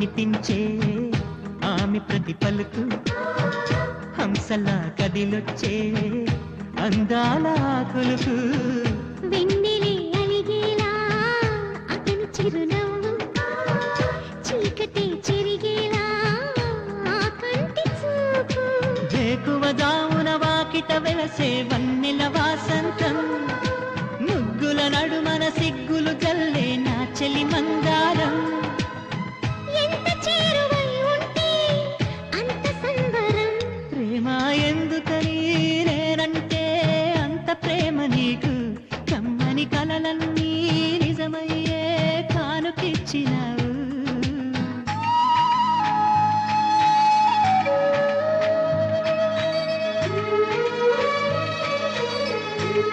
పునితించే ఆమె ప్రతి పలుకు హంసలా కదిలొచ్చే అందాల ఆకులకు వెన్నెలే అలిగేలా అతని చిరునవ్వు చీకటి చెరిగేలా ఆ కంటి చూపు వేకువజామున వాకిట వెలసే వన్నెల వాసంతం ముగ్గుల నడుమన సిగ్గులు జల్లే నా చెలి మందార